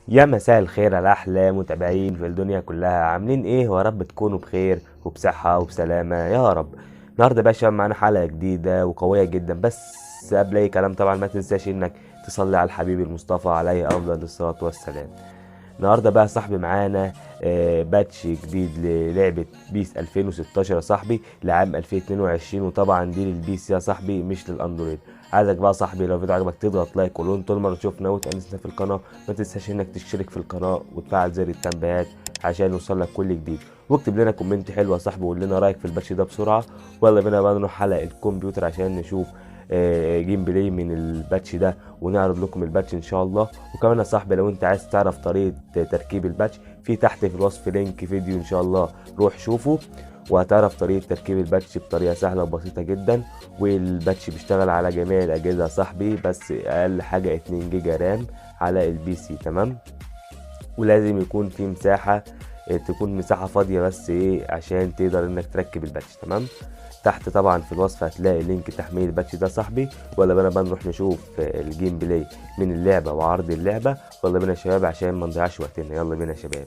يا مساء الخير على احلى متابعين في الدنيا كلها، عاملين ايه؟ ويا رب تكونوا بخير وبصحة وبسلامة يا رب. النهارده بقى يا شباب معانا حلقة جديدة وقوية جدا، بس قبل اي كلام طبعا ما تنساش انك تصلي على الحبيب المصطفى عليه افضل الصلاة والسلام. النهارده بقى يا صاحبي معانا باتش جديد للعبة بيس 2016 يا صاحبي لعام 2022، وطبعا دي للبيس يا صاحبي مش للاندرويد. عايزك بقى يا صاحبي لو الفيديو عجبك تضغط لايك ولون طول ما تشوفنا وتأنسنا في القناة. ما تنساش انك تشترك في القناة وتفعل زر التنبيهات عشان يوصلك كل جديد، واكتب لنا كومنت حلو يا صاحبي وقول لنا رايك في الباتش ده بسرعة. ويلا بينا بقى نروح حلقة الكمبيوتر عشان نشوف جيم بلاي من الباتش ده ونعرض لكم الباتش ان شاء الله. وكمان يا صاحبي لو انت عايز تعرف طريقة تركيب الباتش، في تحت في الوصف لينك فيديو ان شاء الله، روح شوفه وهتعرف طريقة تركيب الباتش بطريقة سهلة وبسيطة جدا. والباتش بيشتغل على جميع الأجهزة يا صاحبي، بس أقل حاجة 2 جيجا رام على البي سي، تمام. ولازم يكون في مساحة تكون مساحة فاضية بس ايه عشان تقدر انك تركب الباتش، تمام. تحت طبعا في الوصف هتلاقي لينك تحميل الباتش ده صاحبي. ولا بينا بقى نروح نشوف الجيم بلاي من اللعبة وعرض اللعبة. ولا بينا يا شباب عشان ما نضيعش وقتنا، يلا بينا يا شباب.